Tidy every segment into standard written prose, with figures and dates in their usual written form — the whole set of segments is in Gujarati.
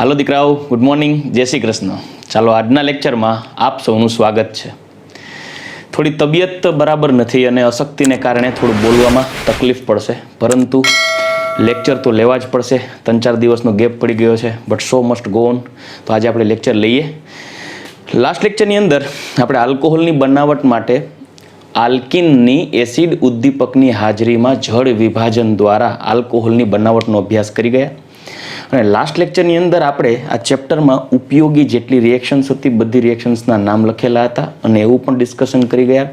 હાલો દીકરાઓ, ગુડ મોર્નિંગ, જય શ્રી કૃષ્ણ. ચાલો આજના લેક્ચરમાં આપ સૌનું સ્વાગત છે. થોડી તબિયત બરાબર નથી અને અશક્તિને કારણે થોડું બોલવામાં તકલીફ પડશે, પરંતુ લેક્ચર તો લેવા જ પડશે. 3-4 દિવસનો ગેપ પડી ગયો છે, but show must go on. તો આજે આપણે લેક્ચર લઈએ. લાસ્ટ લેક્ચરની અંદર આપણે આલ્કોહોલની બનાવટ માટે આલ્કિનની એસિડ ઉદ્દીપકની હાજરીમાં જળ વિભાજન દ્વારા આલ્કોહોલની બનાવટનો અભ્યાસ કરી ગયા. અને લાસ્ટ લેક્ચરની અંદર આપણે આ ચેપ્ટરમાં ઉપયોગી જેટલી રિએક્શન્સ હતી બધી રિએક્શન્સના નામ લખેલા હતા અને એવું પણ ડિસ્કશન કરી ગયા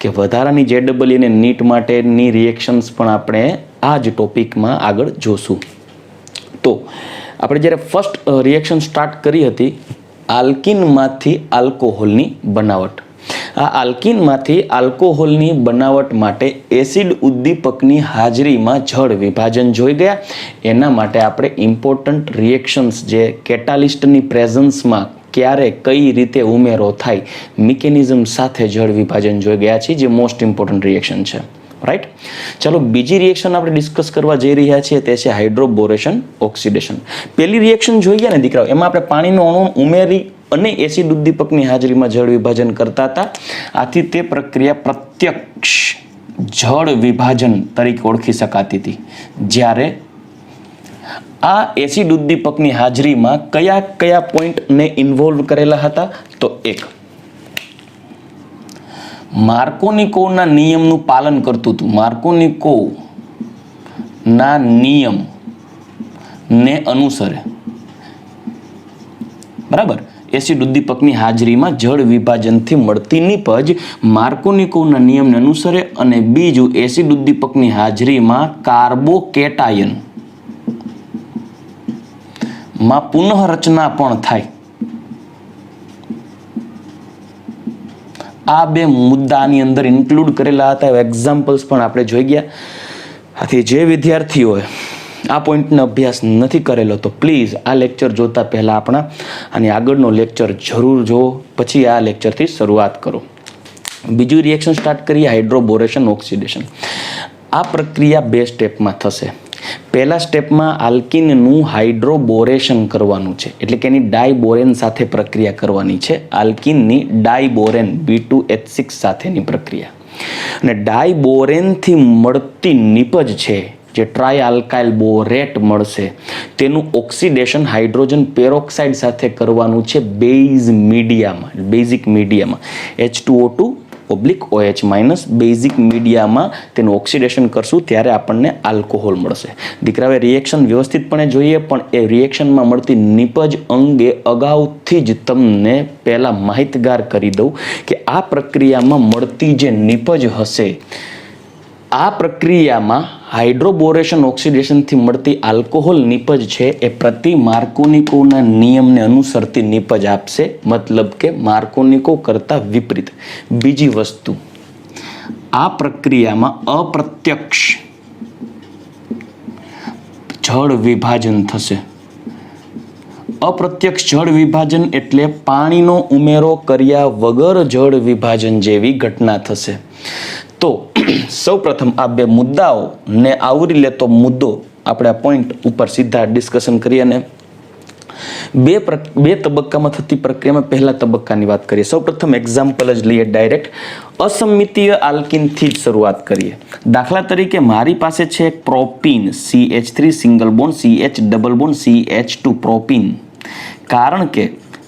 કે વધારાની JEE અને નીટ માટેની રિએક્શન્સ પણ આપણે આ જ ટોપિકમાં આગળ જોશું. તો આપણે જ્યારે ફર્સ્ટ રિએક્શન સ્ટાર્ટ કરી હતી આલ્કિનમાંથી આલ્કોહોલની બનાવટ. આ આલ્કિનમાંથી આલ્કોહોલની બનાવટ માટે એસિડ ઉદ્દીપકની હાજરીમાં જળ વિભાજન જોઈ ગયા. એના માટે આપણે ઇમ્પોર્ટન્ટ રિએક્શન્સ જે કેટાલિસ્ટની પ્રેઝન્સમાં ક્યારે કઈ રીતે ઉમેરો થાય મિકેનિઝમ સાથે જળ વિભાજન જોઈ ગયા છે, જે મોસ્ટ ઇમ્પોર્ટન્ટ રિએક્શન છે. રાઈટ. ચાલો બીજી રિએક્શન આપણે ડિસ્કસ કરવા જઈ રહ્યા છીએ, તે છે હાઇડ્રોબોરેશન ઓક્સિડેશન. પહેલી રિએક્શન જોઈ ગયા ને દીકરાઓ, એમાં આપણે પાણીનો અણુ ઉમેરી અને એસિડ ઉદ્દીપકની હાજરીમાં જળ વિભાજન કરતા હતા. આથી તે પ્રક્રિયા પ્રત્યક્ષ જળ વિભાજન તરીકે ઓળખી શકાતી હતી. જ્યારે આ એસિડ ઉદ્દીપકની હાજરીમાં કયા કયા પોઈન્ટને ઇન્વોલ્વ કરેલા હતા, તો એક માર્કોનિકોવના નિયમનું પાલન કરતું હતું. માર્કોનિકોવના નિયમને અનુસરે, બરાબર, એસિડ ઉદ્દીપકની હાજરીમાં જળ વિભાજનથી મળતી નિપજ માર્કોનિકોવના નિયમને અનુસરે. અને બીજું, એસિડ ઉદ્દીપકની હાજરીમાં કાર્બોકેટાયન માં પુનઃરચના પણ થાય. આ બે મુદ્દાની અંદર ઇન્ક્લુડ કરેલા હતા. એક્ઝામ્પલ્સ પણ આપણે જોઈ ગયા. આથી જે વિદ્યાર્થીઓએ આ પોઈન્ટનો અભ્યાસ નથી કરેલો તો પ્લીઝ આ લેક્ચર જોતા પહેલાં આપણા આની આગળનો લેક્ચર જરૂર જુઓ, પછી આ લેક્ચરથી શરૂઆત કરો. બીજું રિએક્શન સ્ટાર્ટ કરીએ, હાઇડ્રોબોરેશન ઓક્સિડેશન. આ પ્રક્રિયા 2 સ્ટેપમાં થશે. પહેલા સ્ટેપમાં આલ્કિનનું હાઇડ્રોબોરેશન કરવાનું છે, એટલે કે એની ડાયબોરેન સાથે પ્રક્રિયા કરવાની છે. આલ્કિનની ડાયબોરેન B2H6 સાથેની પ્રક્રિયા. અને ડાયબોરેનથી મળતી નિપજ છે જે ટ્રાય આલ્કાઇલ બોરેટ મળશે, તેનું ઓક્સિડેશન હાઇડ્રોજન પેરોક્સાઇડ સાથે કરવાનું છે બેઝિક મીડિયામાં H2O2/OH- બેઝિક મીડિયામાં તેનું ઓક્સિડેશન કરશું ત્યારે આપણને આલ્કોહોલ મળશે. દીકરાએ રિએક્શન વ્યવસ્થિતપણે જોઈએ, પણ એ રિએક્શનમાં મળતી નિપજ અંગે અગાઉથી જ તમને પહેલાં માહિતગાર કરી દઉં કે આ પ્રક્રિયામાં મળતી જે નિપજ હશે, આ પ્રક્રિયામાં હાઇડ્રોબોરેશન ઓક્સિડેશનથી મળતી આલ્કોહોલ નિપજ છે એ પ્રતિ માર્કોનિકોવના નિયમને અનુસરતી નિપજ આપશે. મતલબ કે માર્કોનિકો કરતા વિપરીત. બીજી વસ્તુ, આ પ્રક્રિયામાં અપ્રત્યક્ષ જળ વિભાજન થશે. અપ્રત્યક્ષ જળ વિભાજન એટલે પાણીનો ઉમેરો કર્યા વગર જળ વિભાજન જેવી ઘટના થશે. તો સૌપ્રથમ આ બે મુદ્દાઓને આવરી લેતો મુદ્દો આપણે આ પોઈન્ટ ઉપર સીધા ડિસ્કશન કરીએ. અને બે તબક્કામાં થતી પ્રક્રિયામાં પહેલા તબક્કાની વાત કરીએ. સૌપ્રથમ એક્ઝામ્પલ જ લઈએ ડાયરેક્ટ. અસમિતીય આલ્કિનથી જ શરૂઆત કરીએ. દાખલા તરીકે મારી પાસે છે propyne CH3 single bond CH double bond CH2 propyne. કારણ કે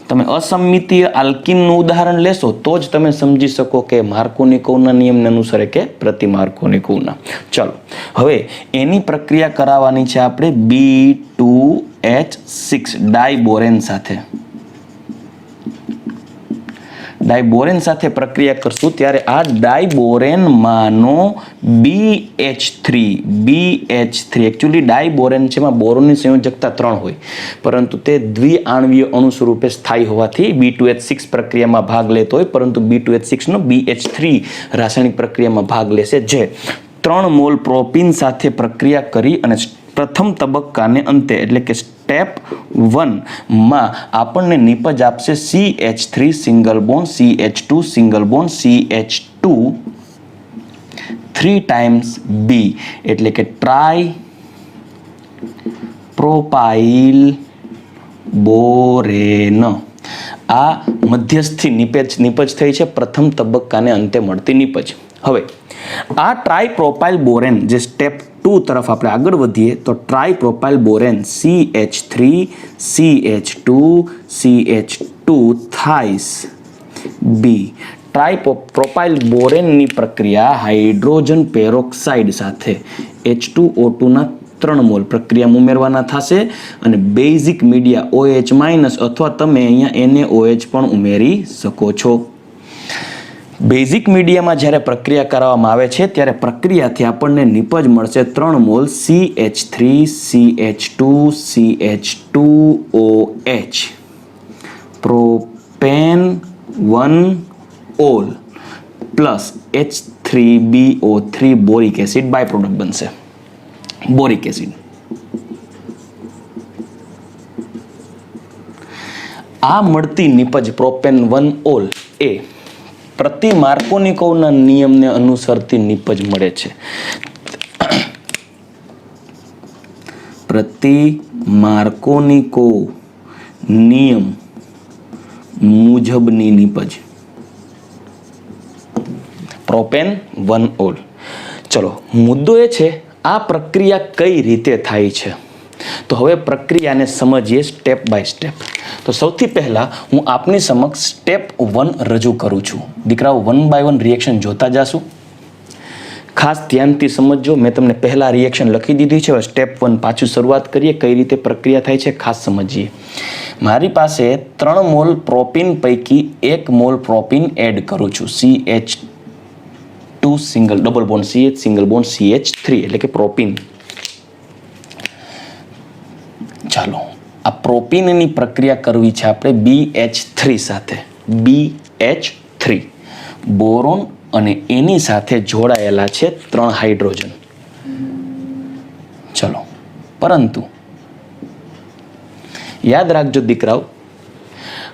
તમે અસમિતીય આલ્કિનનું ઉદાહરણ લેશો તો જ તમે સમજી શકો કે માર્કોનિકોવના નિયમને અનુસરે કે પ્રતિ માર્કોનિકોવના. ચાલો હવે એની પ્રક્રિયા કરાવવાની છે આપણે B2H6 ડાયબોરેન સાથે. ડાયબોરેન સાથે પ્રક્રિયા કરશું ત્યારે આ ડાયબોરેનમાંનો BH3 એકચ્યુઅલી ડાયબોરેન છે, એમાં બોરોનની સંયોજકતા 3 હોય, પરંતુ તે દ્વિઆણવીય અણુ સ્વરૂપે સ્થાયી હોવાથી B2H6 પ્રક્રિયામાં ભાગ લેતો હોય, પરંતુ B2H6 નો BH3 રાસાયણિક પ્રક્રિયામાં ભાગ લેશે, જે 3 મોલ પ્રોપીન સાથે પ્રક્રિયા કરી અને પ્રથમ તબક્કાને અંતે એટલે કે સ્ટેપ 1 માં આપણને નિપજ આપશે CH3 single bond CH2 single bond CH2 3 times B એટલે કે ટ્રાય પ્રોપાઇલ બોરેન. આ મધ્યસ્થી નિપજ થઈ છે, પ્રથમ તબક્કાને અંતે મળતી નિપજ. હવે આ ટ્રાયપ્રોપાઇલ બોરેન જે સ્ટેપ 2 તરફ આપણે આગળ વધીએ તો ટ્રાયપ્રોપાઇલ બોરેન CH3CH2CH2 થાઇસ બી. ટ્રાયપ્રોપાઇલ બોરેનની પ્રક્રિયા હાઇડ્રોજન પેરોક્સાઇડ સાથે H2O2 ના 3 મોલ પ્રક્રિયા ઉમેરવાના થશે અને બેઝિક મીડિયા OH- અથવા તમે અહીંયા NaOH પણ ઉમેરી શકો છો. બેઝિક મીડિયામાં જ્યારે પ્રક્રિયા કરવામાં આવે છે ત્યારે પ્રક્રિયાથી આપણને નિપજ મળશે 3 mole CH3CH2CH2OH. Propane 1 ol plus H3BO3 boric acid by product બનશે. Boric acid. આ મળતી નિપજ પ્રોપેન 1 ઓલ એ પ્રતિ માર્કોનિકોવના નિયમને અનુસરતી નિપજ મળે છે. પ્રતિ માર્કોનિકોવ નિયમ મુજબની નિપજ પ્રોપેન 1 ઓલ. ચલો, મુદ્દો એ છે આ પ્રક્રિયા કઈ રીતે થાય છે. તો હવે પ્રક્રિયાને સમજીએ સ્ટેપ બાય સ્ટેપ. તો સૌથી પહેલા હું આપની સમક્ષ સ્ટેપ 1 રજૂ કરું છું. દીકરાઓ 1 બાય 1 રિએક્શન જોતા જાશું. ખાસ ધ્યાનથી સમજજો. મેં તમને પહેલા રિએક્શન લખી દીધી છે. હવે સ્ટેપ 1 પાછું શરૂઆત કરીએ. કઈ રીતે પ્રક્રિયા થાય છે ખાસ સમજીએ. મારી પાસે 3 મોલ પ્રોપીન પૈકી 1 મોલ પ્રોપીન એડ કરું છું. CH2 single double bond CH single bond CH3 એટલે કે પ્રોપીન. ચાલો, આ પ્રોપીનની પ્રક્રિયા કરવી છે આપણે BH3 સાથે. BH3 બોરોન અને એની સાથે જોડાયેલા છે 3 હાઇડ્રોજન. ચલો, પરંતુ યાદ રાખજો દીકરાઓ,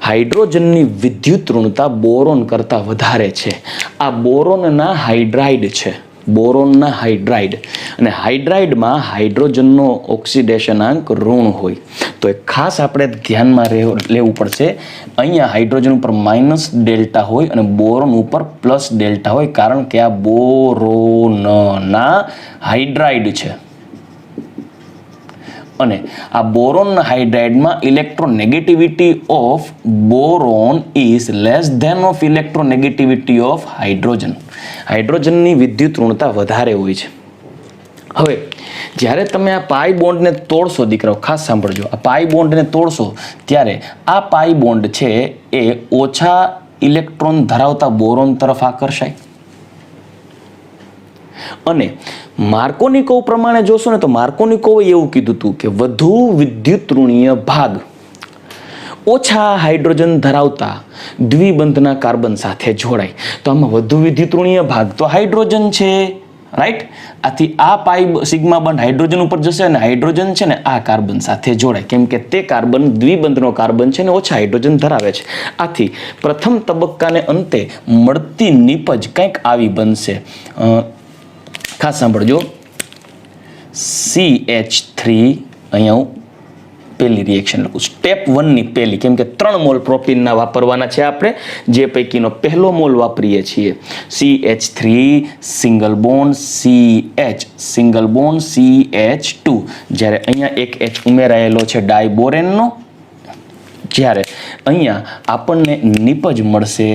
હાઇડ્રોજનની વિદ્યુત ઋણતા બોરોન કરતાં વધારે છે. આ બોરોનના હાઇડ્રાઇડ છે. બોરોનના હાઇડ્રાઇડ. અને હાઇડ્રાઇડમાં હાઇડ્રોજનનો ઓક્સિડેશનાંક ઋણ હોય. તો એ ખાસ આપણે ધ્યાનમાં લેવું પડશે. અહીંયા હાઇડ્રોજન ઉપર માઇનસ ડેલ્ટા હોય અને બોરોન ઉપર પ્લસ ડેલ્ટા હોય, કારણ કે આ બોરોનના હાઇડ્રાઇડ છે. અને આ બોરોન હાઇડ્રાઇડમાં electronegativity of boron is less than of electronegativity of hydrogen. હાઇડ્રોજનની વિદ્યુત ઋણતા વધારે હોય છે. હવે જ્યારે તમે આ પાઈ બોન્ડને તોડશો દીકરાઓ, ખાસ સાંભળજો, આ પાઈ બોન્ડને તોડશો ત્યારે આ પાઈ બોન્ડ છે એ ઓછા ઇલેક્ટ્રોન ધરાવતા બોરોન તરફ આકર્ષાય. અને માર્કોનિકોવ પ્રમાણે જોશો ને તો માર્કોનિકોવે એવું કીધું હતું કે વધુ વિદ્યુત ઋણીય ભાગ ઓછા હાઇડ્રોજન ધરાવતા દ્વિબંધના કાર્બન સાથે જોડાય. તો આમાં વધુ વિદ્યુત ઋણીય ભાગ તો હાઇડ્રોજન છે, રાઈટ. આથી આ પાઈ સિગ્મા બંધ હાઇડ્રોજન ઉપર જશે અને હાઇડ્રોજન છે ને આ કાર્બન સાથે જોડાય, કેમ કે તે કાર્બન દ્વિબંધનો કાર્બન છે ને ઓછા હાઇડ્રોજન ધરાવે છે. આથી પ્રથમ તબક્કાને અંતે મળતી નિપજ કંઈક આવી બનશે. ખાસ સાંભળજો, CH3 અહીંયા હું પહેલી રિએક્શન લખું. સ્ટેપ 1 ની પહેલી, કેમ કે 3 મોલ પ્રોપીનના વાપરવાના છે આપણે, જે પૈકીનો પહેલો મોલ વાપરીએ છીએ. CH3 single bond CH single bond CH2. જ્યારે અહીંયા એક H ઉમેરાયેલો છે ડાયબોરેનનો, જ્યારે અહીંયા આપણને નિપજ મળશે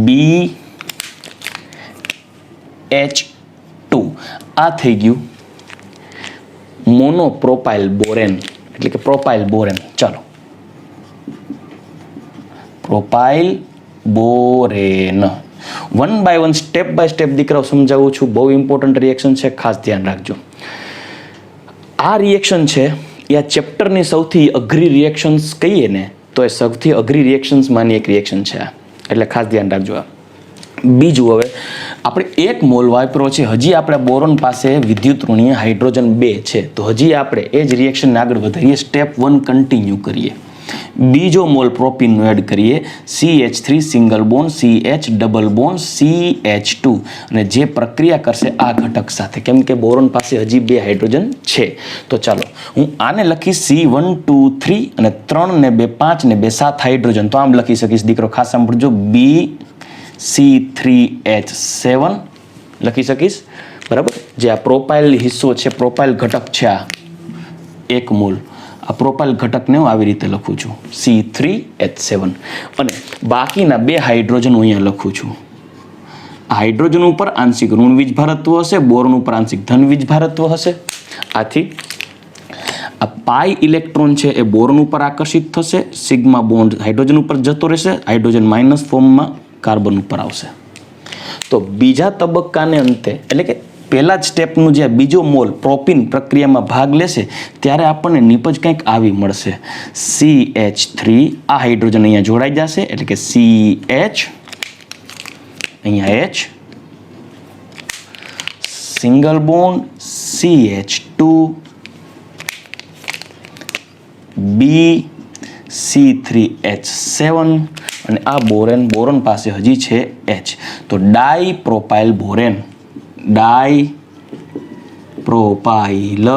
BH2. આ થઈ ગયું મોનોપ્રોપાઇલ બોરેન, એટલે કે પ્રોપાઇલ બોરેન. ચાલો, propyl borane 1 by 1 step by step દીકરાઓ સમજાવું છું. બહુ ઇમ્પોર્ટન્ટ રિએક્શન છે, ખાસ ધ્યાન રાખજો. આ રિએક્શન છે એ આ ચેપ્ટરની સૌથી અઘરી રિએક્શન્સ કહીએ ને તો એ સૌથી અઘરી રિએક્શન્સમાંની એક રિએક્શન છે, એટલે ખાસ ધ્યાન રાખજો. બીજું, હવે આપણે 1 મોલ વાપરો છે. હજી આપણે બોરોન પાસે વિદ્યુત ઋણીય હાઇડ્રોજન 2 છે. તો હજી આપણે એ જ રિએક્શનને આગળ વધારીએ, સ્ટેપ 1 કન્ટિન્યુ કરીએ. બીજો મોલ પ્રોપીનનો એડ કરીએ, CH3 single bond CH double bond CH2, અને જે પ્રક્રિયા કરશે આ ઘટક સાથે, કેમ કે બોરોન પાસે હજી 2 હાઇડ્રોજન છે. તો ચાલો હું આને લખીશ C1 2 3 અને 3 ને 2 5 ને 2 7 હાઇડ્રોજન. તો આમ લખી શકીશ દીકરો, ખાસ સાંભળજો, BC3H7 લખી શકીશ. બરાબર, જે આ પ્રોપાઇલ હિસ્સો છે, પ્રોપાઇલ ઘટક છે, આ 1 મોલ, આ પ્રોપાઇલ ઘટકને હું આવી રીતે લખું છું, C3H7. અને બાકીના 2 હાઇડ્રોજન હું અહીંયા લખું છું. આ હાઇડ્રોજન ઉપર આંશિક ઋણ વીજભારત્વ હશે, બોરોન ઉપર આંશિક ધન વીજભારત્વ હશે. આથી આ પાઈ ઇલેક્ટ્રોન છે એ બોરોન ઉપર આકર્ષિત થશે, સિગ્મા બોન્ડ હાઇડ્રોજન ઉપર જતો રહેશે, હાઇડ્રોજન માઇનસ ફોર્મમાં કાર્બન ઉપર આવશે. તો બીજા તબક્કાને અંતે, એટલે કે પહેલા જ સ્ટેપનું જે બીજો મોલ પ્રોપીન પ્રક્રિયામાં ભાગ લેશે ત્યારે આપણને નિપજ કંઈક આવી મળશે, CH3, આ હાઇડ્રોજન અહીંયા જોડાઈ જશે, એટલે કે CH, અહીંયા H, single bond CH2, BC3H7, અને આ બોરોન પાસે હજી છે H. તો ડાઈ પ્રોપાઇલ બોરેન, ડાઈ પ્રોપાઇલ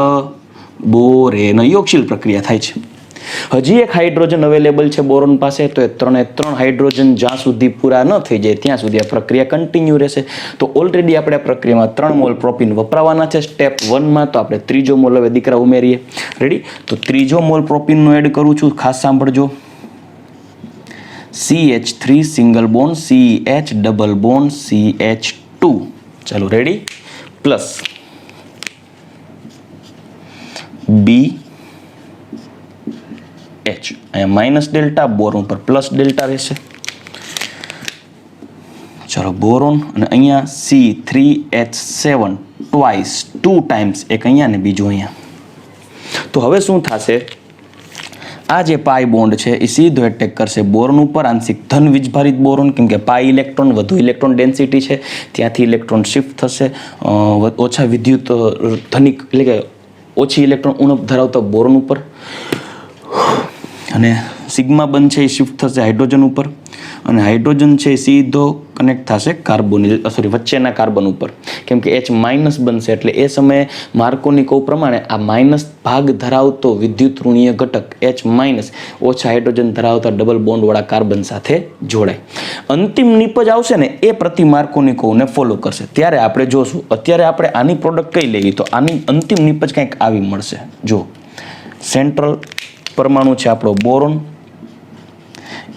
બોરેન યોગશીલ પ્રક્રિયા થાય છે. હજી એક હાઇડ્રોજન અવેલેબલ છે બોરોન પાસે, તો એ 3 હાઇડ્રોજન જ્યાં સુધી પૂરા ન થઈ જાય ત્યાં સુધી આ પ્રક્રિયા કન્ટિન્યુ રહેશે. તો ઓલરેડી આપણે આ પ્રક્રિયામાં 3 મોલ પ્રોપીન વપરાવાના છે સ્ટેપ 1માં. તો આપણે ત્રીજો મોલ હવે દીકરા ઉમેરીએ. રેડી? તો ત્રીજો મોલ પ્રોપીનનો એડ કરું છું, ખાસ સાંભળજો, CH3 single bond CH double bond CH2. ચાલો રેડી? પ્લસ BH, અહીંયા માઇનસ ડેલ્ટા, બોરોન પર પ્લસ ડેલ્ટા રહેશે. ચાલો બોરોન, અને અહીંયા C3H7 ટ્વાઇસ, 2 ટાઈમ્સ, એક અહીંયા ને બીજું અહીંયા. તો હવે શું થશે, આ જે પાઈ બોન્ડ છે એ સીધો એટેક કરશે બોરોન ઉપર, આંશિક ધન વીજભારિત બોરોન, કેમ કે પાઈ ઇલેક્ટ્રોન વધુ ઇલેક્ટ્રોન ડેન્સિટી છે, ત્યાંથી ઇલેક્ટ્રોન શિફ્ટ થશે ઓછા વિદ્યુત ધનિક, એટલે કે ઓછી ઇલેક્ટ્રોન ઉણપ ધરાવતા બોરોન ઉપર, અને સિગ્મા બંધ છે એ શિફ્ટ થશે હાઇડ્રોજન ઉપર, અને હાઇડ્રોજન છે એ સીધો કનેક્ટ થશે વચ્ચેના કાર્બન ઉપર, કેમ કે H માઇનસ બનશે. એટલે એ સમયે માર્કોની કહું પ્રમાણે આ માઇનસ ભાગ ધરાવતો વિદ્યુત ઋણીય ઘટક H માઇનસ ઓછા હાઇડ્રોજન ધરાવતા ડબલ બોન્ડવાળા કાર્બન સાથે જોડાય. અંતિમ નિપજ આવશે ને એ પ્રતિ માર્કોની કહુંને ફોલો કરશે, ત્યારે આપણે જોશું. અત્યારે આપણે આની પ્રોડક્ટ કઈ લેવી, તો આની અંતિમ નિપજ કંઈક આવી મળશે. જો સેન્ટ્રલ પરમાણુ છે આપણો બોરોન,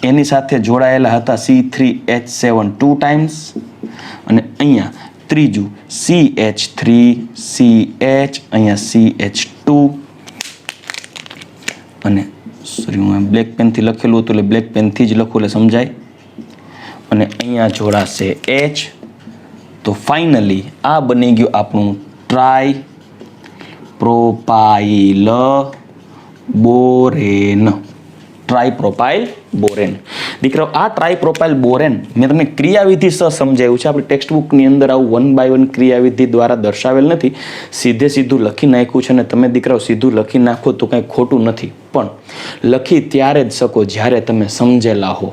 એની સાથે જોડાયેલા હતા C3H7 2 ટાઈમ્સ, અને અહીંયા ત્રીજું CH3 CH, અહીંયા CH2, અને સોરી હું બ્લેક પેનથી લખેલું હતું એટલે બ્લેક પેનથી જ લખું એટલે સમજાય, અને અહીંયા જોડાશે H. તો ફાઇનલી આ બની ગયું આપણું ટ્રાય પ્રોપાઇલ બોરેન, ટ્રાઇપ્રોપાઇલ બોરેન. દીકરાઓ, આ ટ્રાઇપ્રોપાઇલ બોરેન મેં તમને ક્રિયાવિધિ સમજાવ્યું છે. આપણે ટેક્સ્ટ બુકની અંદર આવું 1 બાય 1 ક્રિયાવિધિ દ્વારા દર્શાવેલ નથી, સીધું લખી નાખ્યું છે. અને તમે દીકરાઓ સીધું લખી નાખો તો કંઈ ખોટું નથી, પણ લખી ત્યારે જ શકો જ્યારે તમે સમજેલા હો.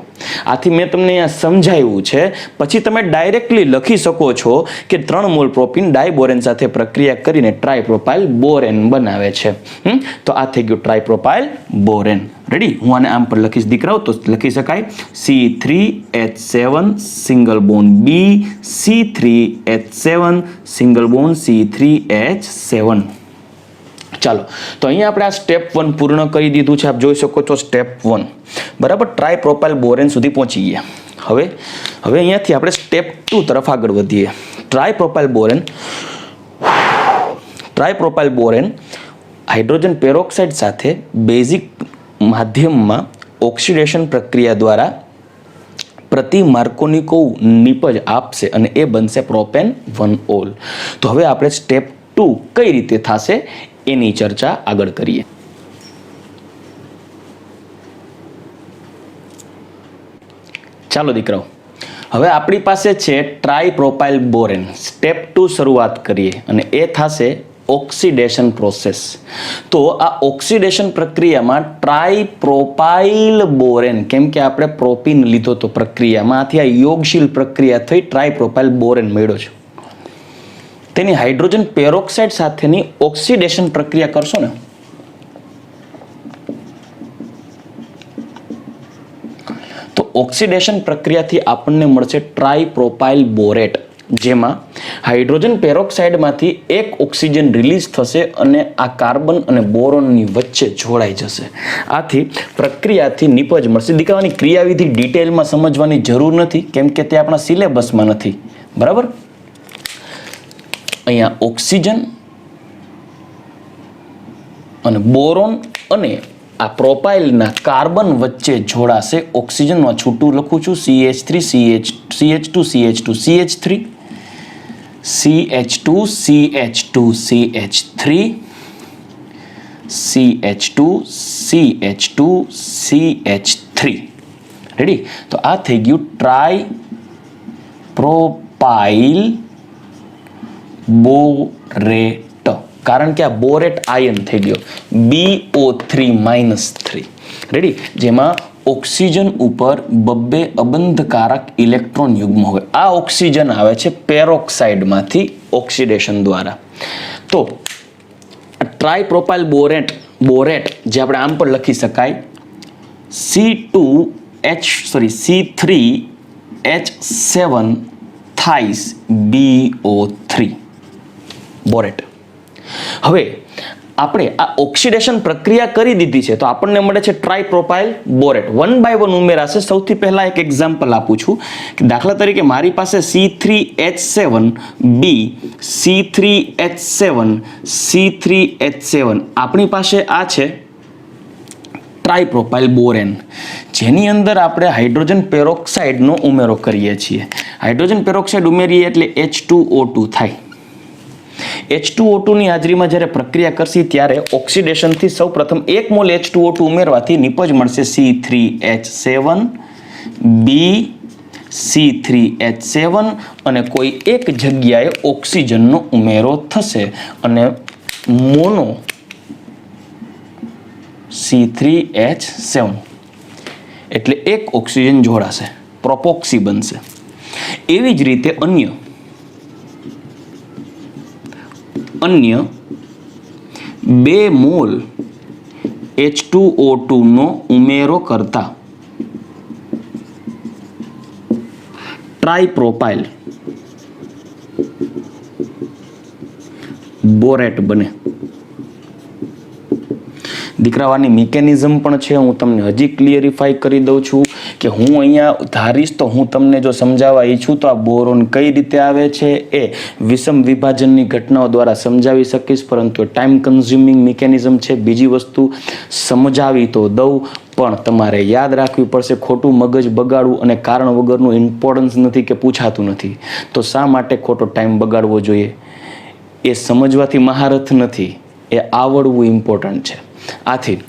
આથી મેં તમને અહીંયા સમજાવ્યું છે, પછી તમે ડાયરેક્ટલી લખી શકો છો કે 3 મોલ પ્રોપીન ડાયબોરેન સાથે પ્રક્રિયા કરીને ટ્રાઇપ્રોપાઇલ બોરેન બનાવે છે. તો આ થઈ ગયું ટ્રાઇપ્રોપાઇલ બોરેન. રેડી? હું આને આમ પર લખીશ દીકરાઓ, તો લખી શકાય C3H7 single bond B, C3H7 single bond C3H7. ચાલો, તો અહીંયા આપણે આ સ્ટેપ 1 પૂર્ણ કરી દીધું છે. આપ જોઈ શકો છો સ્ટેપ 1, બરાબર, ટ્રાઇપ્રોપાઇલ બોરેન સુધી પહોંચી ગયા. હવે અહીંયાથી આપણે સ્ટેપ 2 તરફ આગળ વધીએ. ટ્રાઇપ્રોપાઇલ બોરેન હાઇડ્રોજન પેરોક્સાઇડ સાથે બેઝિક માધ્યમમાં ઓક્સિડેશન પ્રક્રિયા દ્વારા પ્રતિ માર્કોનિકો નિપજ આપશે, અને એ બનશે પ્રોપેન 1 ઓલ. તો હવે આપણે સ્ટેપ 2 કઈ રીતે થશે એની ચર્ચા આગળ કરીએ. ચાલો દીકરાઓ, હવે આપણી પાસે છે ટ્રાઇપ્રોપાઇલ બોરેન. સ્ટેપ 2 શરૂઆત કરીએ, અને એ થશે ઓક્સિડેશન પ્રોસેસ. તો આ ઓક્સિડેશન પ્રક્રિયામાં ટ્રાયપ્રોપાઇલ બોરેન, કેમ કે આપણે પ્રોપીન લીધો તો પ્રક્રિયામાંથી આ યોગશીલ પ્રક્રિયા થઈ ટ્રાયપ્રોપાઇલ બોરેન મળ્યો છે. તેની હાઇડ્રોજન પેરોક્સાઇડ સાથેની ઓક્સિડેશન પ્રક્રિયા કરશો ને તો ઓક્સિડેશન પ્રક્રિયાથી આપણને મળશે ટ્રાયપ્રોપાઇલ બોરેટ, જેમાં હાઇડ્રોજન પેરોક્સાઇડમાંથી એક ઓક્સિજન રિલીઝ થશે અને આ કાર્બન અને બોરોનની વચ્ચે જોડાઈ જશે. આથી પ્રક્રિયાથી નિપજ મળશે. દીકરાની ક્રિયાવિધિ ડિટેલમાં સમજવાની જરૂર નથી, કેમ કે તે આપણા સિલેબસમાં નથી. બરાબર. અહીંયા ઓક્સિજન અને બોરોન અને આ પ્રોપાઇલના કાર્બન વચ્ચે જોડાશે. ઓક્સિજનમાં છૂટું લખું છું CH3 CH2 CH2 CH3 CH2 CH2 CH3 CH2 CH2 CH3. Ready? તો આ થઈ ગયું ટ્રાય પ્રોપાઇલ બોરેટ, કારણ કે આ બોરેટ આયન થઈ ગયો BO3-3. રેડી? જેમાં ઓક્સિજન ઉપર બબ્બે અબંધકારક ઇલેક્ટ્રોન યુગ્મ હોય. આ ઓક્સિજન આવે છે પેરોક્સાઇડમાંથી ઓક્સિડેશન દ્વારા. તો ટ્રાયપ્રોપાઇલ બોરેટ જે આપણે આમ પણ લખી શકાય C3H7 થાઇસ BO3 બોરેટ. હવે આપણે આ ઓક્સિડેશન પ્રક્રિયા કરી દીધી છે તો આપણને મળે છે ટ્રાયપ્રોપાઇલ બોરેટ. વન બાય વન ઉમેરાશે. સૌથી પહેલા એક એક્ઝામ્પલ આપું છું કે દાખલા તરીકે મારી પાસે C3H7B C3H7 C3H7 આપણી પાસે આ છે ટ્રાયપ્રોપાઇલ બોરેન, જેની અંદર આપણે હાઇડ્રોજન પેરોક્સાઇડનો ઉમેરો કરીએ છીએ. હાઇડ્રોજન પેરોક્સાઇડ ઉમેરીએ એટલે H2O2 થાય. H2O2 ની હાજરીમાં જ્યારે પ્રક્રિયા કરશી ત્યારે ઓક્સિડેશનથી સૌ પ્રથમ 1 મોલ H2O2 ઉમેરવાથી નિપજ મળશે C3H7B C3H7 અને કોઈ એક જગ્યાએ ઓક્સિજનનો ઉમેરો થશે અને મોનો C3H7 એટલે એક ઓક્સિજન જોડાશે, પ્રોપોક્સી બનશે. એવી જ રીતે અન્ય 2 મોલ H2O2 નો ઉમેરો કરતા ટ્રાયપ્રોપાઇલ બોરેટ બને. દીકરાવાની મિકેનિઝમ પણ છે, હું તમને હજી ક્લિયરિફાઈ કરી દઉં છું કે હું અહીંયા ધારીશ તો હું તમને જો સમજાવવા ઈચ્છું તો આ બોરોન કઈ રીતે આવે છે એ વિષમ વિભાજનની ઘટનાઓ દ્વારા સમજાવી શકીશ, પરંતુ ટાઈમ કન્ઝ્યુમિંગ મિકેનિઝમ છે. બીજી વસ્તુ સમજાવી તો દઉં પણ તમારે યાદ રાખવી પડશે. ખોટું મગજ બગાડવું અને કારણ વગરનું ઇમ્પોર્ટન્સ નથી કે પૂછાતું નથી, તો શા માટે ખોટો ટાઈમ બગાડવો જોઈએ? એ સમજવાથી મહારથ નથી, એ આવડવું ઇમ્પોર્ટન્ટ છે. આથી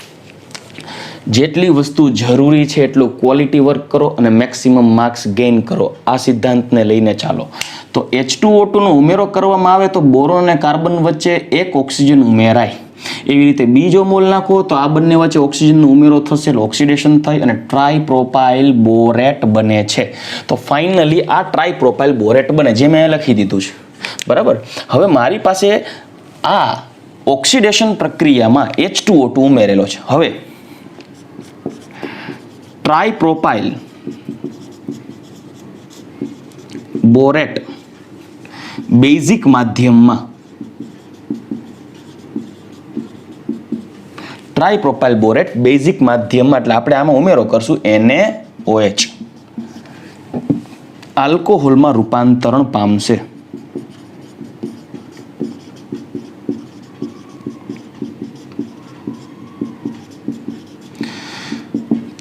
જેટલી વસ્તુ જરૂરી છે એટલું ક્વોલિટી વર્ક કરો અને મેક્સિમમ માર્ક્સ ગેઇન કરો. આ સિદ્ધાંતને લઈને ચાલો. તો H2O2 નો ઉમેરો કરવામાં આવે તો બોરોન અને કાર્બન વચ્ચે એક ઓક્સિજન ઉમેરાય. એવી રીતે બીજો મોલ નાખો તો આ બંને વચ્ચે ઓક્સિજનનો ઉમેરો થશે, ઓક્સિડેશન થઈ અને ટ્રાયપ્રોપાઇલ બોરેટ બને છે. તો ફાઇનલી આ ટ્રાયપ્રોપાઇલ બોરેટ બને, જે મેં લખી દીધું છે. બરાબર. હવે મારી પાસે આ ઓક્સિડેશન પ્રક્રિયામાં H2O2 ઉમેરેલો છે. હવે ટ્રાયપ્રોપાઇલ બોરેટ બેઝિક માધ્યમમાં ટ્રાયપ્રોપાઇલ બોરેટ બેઝિક માધ્યમમાં એટલે આપણે આમાં ઉમેરો કરશું NaOH આલ્કોહોલમાં રૂપાંતરણ પામશે.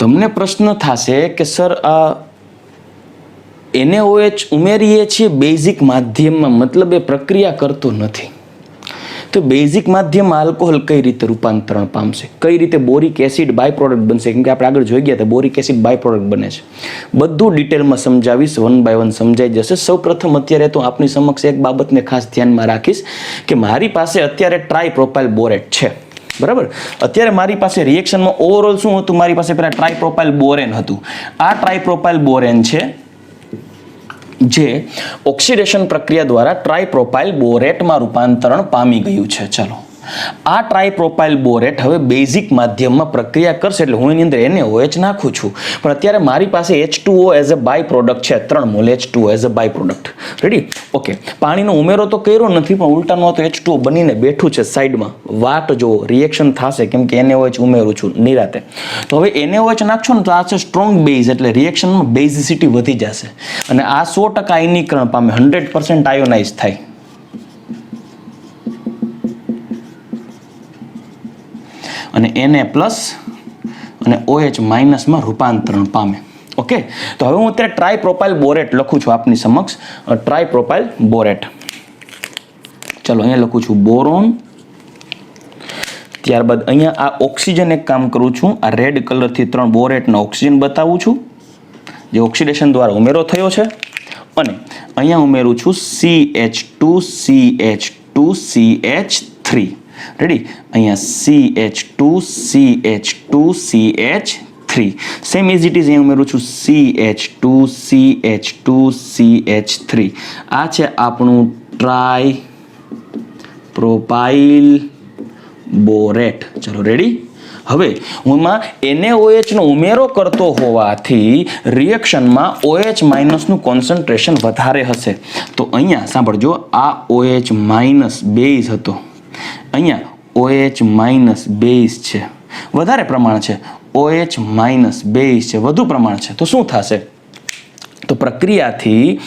તમને પ્રશ્ન થશે કે સર આ NaOH ઉમેરીએ છીએ બેઝિક માધ્યમમાં, મતલબ એ પ્રક્રિયા કરતો નથી. તો બેઝિક માધ્યમમાં આલ્કોહોલ કઈ રીતે રૂપાંતરણ પામશે, કઈ રીતે બોરિક એસિડ બાય પ્રોડક્ટ બનશે, કેમ કે આપણે આગળ જોઈ ગયા હતા બોરિક એસિડ બાય પ્રોડક્ટ બને છે. બધું ડિટેલમાં સમજાવીશ, 1 by 1 સમજાઈ જશે. સૌપ્રથમ અત્યારે તો આપની સમક્ષ એક બાબતને ખાસ ધ્યાનમાં રાખીશ કે મારી પાસે અત્યારે ટ્રાયપ્રોપાઇલ બોરેટ છે, બરાબર. અત્યારે મારી પાસે રિએક્શનમાં ઓવરઓલ શું હતું, મારી પાસે પેલા ટ્રાયપ્રોપાઇલ બોરેન હતું. આ ટ્રાયપ્રોપાઇલ બોરેન છે જે ઓક્સિડેશન પ્રક્રિયા દ્વારા ટ્રાયપ્રોપાઇલ બોરેટમાં રૂપાંતરણ પામી ગયું છે. ચલો, આ ટ્રાયપ્રોપાઇલ બોરેટ હવે બેઝિક માધ્યમમાં પ્રક્રિયા કરશે એટલે હું એની અંદર NaOH નાખું છું, પણ અત્યારે મારી પાસે H2O as a byproduct છે, 3 mole H2O as a byproduct. Ready? Okay, પાણીનો ઉમેરો તો કર્યો નથી, પણ ઉલટાનો તો H2O બનીને બેઠું છે સાઈડમાં. વાટ જો રિએક્શન થશે, કેમ કે NaOH ઉમેરું છું નિરાતે. તો હવે NaOH નાખશો ને તો આ છે સ્ટ્રોંગ બેઝ, એટલે રિએક્શનમાં બેઝિસિટી વધી જશે અને આ 100% આયનીકરણ પામે, 100% આયોનાઇઝ થાય. અને Na પ્લસ અને OH માઇનસમાં રૂપાંતરણ પામે. ઓકે, તો હવે હું અત્યારે ટ્રાયપ્રોપાઇલ બોરેટ લખું છું આપની સમક્ષ. ટ્રાયપ્રોપાઇલ બોરેટ, ચલો અહીંયા લખું છું બોરોન. ત્યારબાદ અહીંયા આ ઓક્સિજન એક કામ કરું છું, આ રેડ કલરથી 3 બોરેટના ઓક્સિજન બતાવું છું જે ઓક્સિડેશન દ્વારા ઉમેરો થયો છે. અને અહીંયા ઉમેરું છું CH2CH2CH3. રેડી? અહીંયા CH2CH2CH3. Same as it is અહીંયા ઉમેરું છું CH2CH2CH3. આ છે આપણું ટ્રાયપ્રોપાઇલ બોરેટ. ચલો, રેડી? હવે હું એમાં NaOH નો ઉમેરો કરતો હોવાથી રિએક્શનમાં OH માઇનસનું કોન્સન્ટ્રેશન વધારે હશે. તો અહીંયા સાંભળજો, આ OH માઇનસ બેઝ હતો, અહીંયા OH માઇનસ બેઝ છે, વધારે પ્રમાણ છે. OH માઇનસ બેઝ છે, વધુ પ્રમાણ છે. તો શું થશે? તો પ્રક્રિયાથી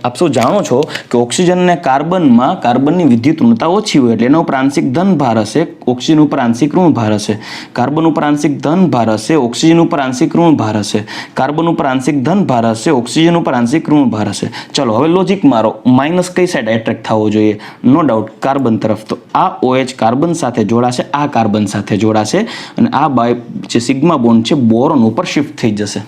આપ સૌ જાણો છો કે ઓક્સિજનને કાર્બનની વિદ્યુત ઋણતા ઓછી હોય એટલે એના ઉપર આંશિક ધન ભાર હશે, ઓક્સિજન ઉપર આંશિક ઋણ ભાર હશે. કાર્બન ઉપર આંશિક ધન ભાર હશે, ઓક્સિજન ઉપર આંશિક ઋણ ભાર હશે. કાર્બન ઉપર આંશિક ધન ભાર હશે, ઓક્સિજન ઉપર આંશિક ઋણ ભાર હશે. ચલો હવે લોજિક મારો, માઇનસ કઈ સાઈડ એટ્રેક્ટ થવો જોઈએ? નો ડાઉટ કાર્બન તરફ. તો આ OH કાર્બન સાથે જોડાશે, આ કાર્બન સાથે જોડાશે અને આ બાય જે સિગ્મા બોન્ડ છે બોરોન ઉપર શિફ્ટ થઈ જશે.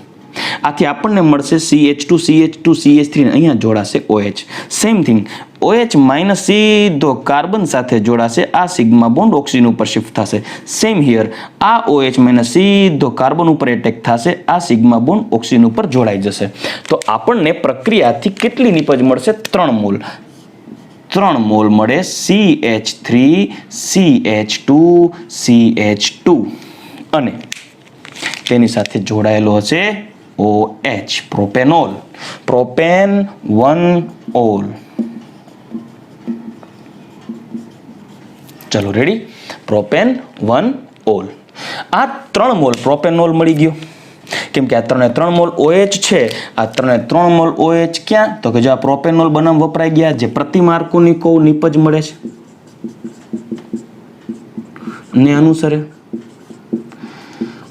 આથી આપણને મળશે CH2CH2CH3 અહીંયા જોડાશે OH. Same thing, OH minus સીધો કાર્બન સાથે જોડાશે, આ સિગ્મા બોન્ડ ઓક્સિજન ઉપર શિફ્ટ થશે. સેમ હિયર, આ OH માઇનસ સીધો કાર્બન ઉપર એટેક થશે, આ સિગ્મા બોન્ડ ઓક્સિજન ઉપર જોડાઈ જશે. તો આપણને પ્રક્રિયાથી કેટલી નિપજ મળશે? 3 મોલ. 3 મોલ મળે CH3CH2CH2 અને તેની સાથે જોડાયેલો હશે OH, પ્રોપેનોલ. Propane 1 all. ચલો, રેડી? Propane 1 all. આ 3 મોલ પ્રોપેનોલ મળી ગયો, કેમ કે આ 3 મોલ OH છે. આ 3 મોલ OH ક્યાં? તો કે જો આ પ્રોપેનોલ બનાવવા વપરાઈ ગયા, જે પ્રતિ માર્કોની કૌ નિપજ મળે છે ને અનુસરે.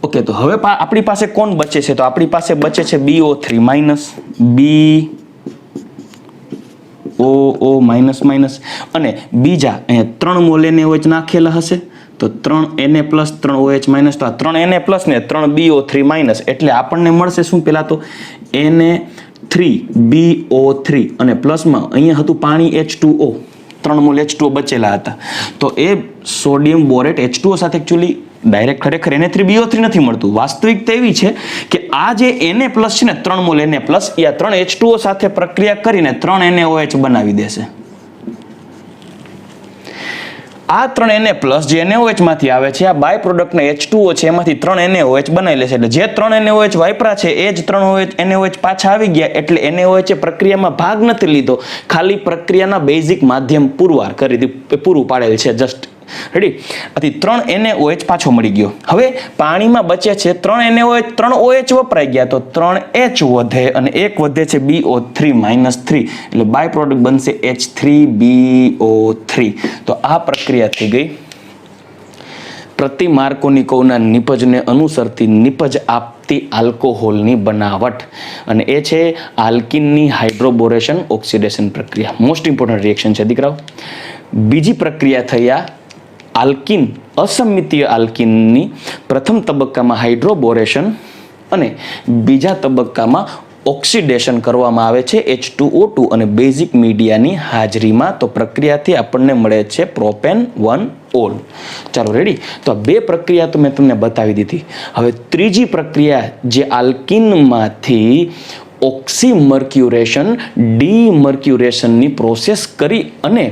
ઓકે, તો હવે આપણી પાસે કોણ બચે છે? તો આપણી પાસે બચે છે BO3 minus, BOO minus minus, અને બીજા અહીંયા 3 મોલ NaOH નાખેલા હશે, તો 3 Na પ્લસ 3 OH માઇનસ. તો આ 3 Na પ્લસ ને 3 BO3 માઇનસ, એટલે આપણને મળશે શું? પેલા તો Na3BO3 અને પ્લસમાં અહીંયા હતું પાણી H2O, 3 મોલ H2O બચેલા હતા. તો એ સોડિયમ બોરેટ H2O સાથે એકચ્યુઅલી ડાયરેક્ટ ખરેખર Na3BO3 નથી મળતું. વાસ્તવિકતા એવી છે કે આ જે Na પ્લસ છે ને, 3 મોલ Na પ્લસ, એ આ 3 H2O સાથે પ્રક્રિયા કરીને 3 NaOH બનાવી દેશે. આ 3 Na પ્લસ જે NaOH માંથી આવે છે, આ બાય પ્રોડક્ટના H2O છે, એમાંથી 3 NaOH બનાવી લેશે. એટલે જે 3 NaOH વાપરા છે એ જ 3 NaOH પાછા આવી ગયા. એટલે NaOH એ પ્રક્રિયામાં ભાગ નથી લીધો, ખાલી પ્રક્રિયાના બેઝિક માધ્યમ પૂરું પાડેલ છે જસ્ટ. રેડી? આથી 3 NaOH પાછો મળી ગયો. હવે પાણીમાં બચે છે 3 NaOH, 3 OH વપરાઈ ગયા, તો 3 H વધે અને એક વધે છે BO3 માઇનસ 3, એટલે બાય પ્રોડક્ટ બનશે H3BO3. તો આ પ્રક્રિયા થઈ ગઈ પ્રતિ માર્કોની કૌના નિપજને અનુસરતી નિપજ આપતી આલ્કોહોલની બનાવટ, અને એ છે આલ્કિનની હાઇડ્રોબોરેશન ઓક્સિડેશન પ્રક્રિયા. મોસ્ટ ઇમ્પોર્ટન્ટ રિએક્શન છે દીકરાઓ. બીજી પ્રક્રિયા થઈ આ આલ્કિન અસમિતીય આલ્કિનની પ્રથમ તબક્કામાં હાઇડ્રોબોરેશન અને બીજા તબક્કામાં ઓક્સિડેશન કરવામાં આવે છે H2O2 અને બેઝિક મીડિયાની હાજરીમાં. તો પ્રક્રિયાથી આપણને મળે છે પ્રોપેન 1 ઓલ. ચાલો રેડી. તો આ બે પ્રક્રિયા તો મેં તમને બતાવી દીધી. હવે ત્રીજી પ્રક્રિયા જે આલ્કિનમાંથી ઓક્સીમર્ક્યુરેશન ડીમર્ક્યુરેશનની પ્રોસેસ કરી અને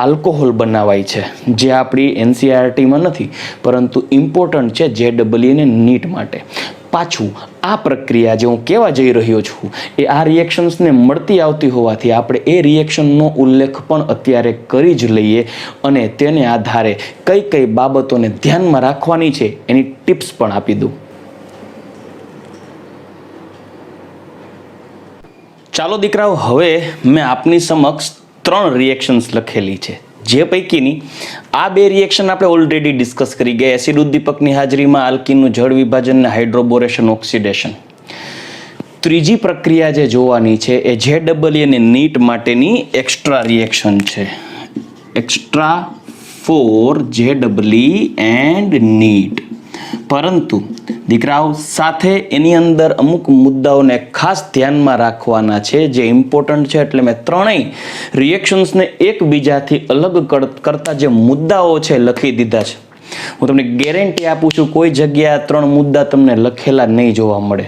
આલ્કોહોલ બનાવાય છે, જે આપણી એનસીઆરટીમાં નથી પરંતુ ઇમ્પોર્ટન્ટ છે JEE અને નીટ માટે. પાછું આ પ્રક્રિયા જે હું કહેવા જઈ રહ્યો છું એ આ રિએક્શન્સને મળતી આવતી હોવાથી આપણે એ રિએક્શનનો ઉલ્લેખ પણ અત્યારે કરી જ લઈએ અને તેને આધારે કઈ કઈ બાબતોને ધ્યાનમાં રાખવાની છે એની ટિપ્સ પણ આપી દઉં. ચાલો દીકરાઓ, હવે મેં આપની સમક્ષ 3 રિએક્શન્સ લખેલી છે, જે પૈકીની આ 2 રિએક્શન આપણે ઓલરેડી ડિસ્કસ કરી ગયા. એસિડ ઉદ્દીપકની હાજરીમાં આલ્કિનનું જળ વિભાજન અને હાઇડ્રોબોરેશન ઓક્સિડેશન. ત્રીજી પ્રક્રિયા જે જોવાની છે એ JEE અને નીટ માટેની એક્સ્ટ્રા રિએક્શન છે. Extra for JEE and NEET. પરંતુ દીકરાઓ સાથે એની અંદર અમુક મુદ્દાઓને ખાસ ધ્યાનમાં રાખવાના છે જે ઇમ્પોર્ટન્ટ છે. એટલે મેં ત્રણેય રિએક્શન્સને એકબીજાથી અલગ કરતા જે મુદ્દાઓ છે લખી દીધા છે. હું તમને ગેરંટી આપું છું કોઈ જગ્યાએ આ 3 મુદ્દા તમને લખેલા નહીં જોવા મળે.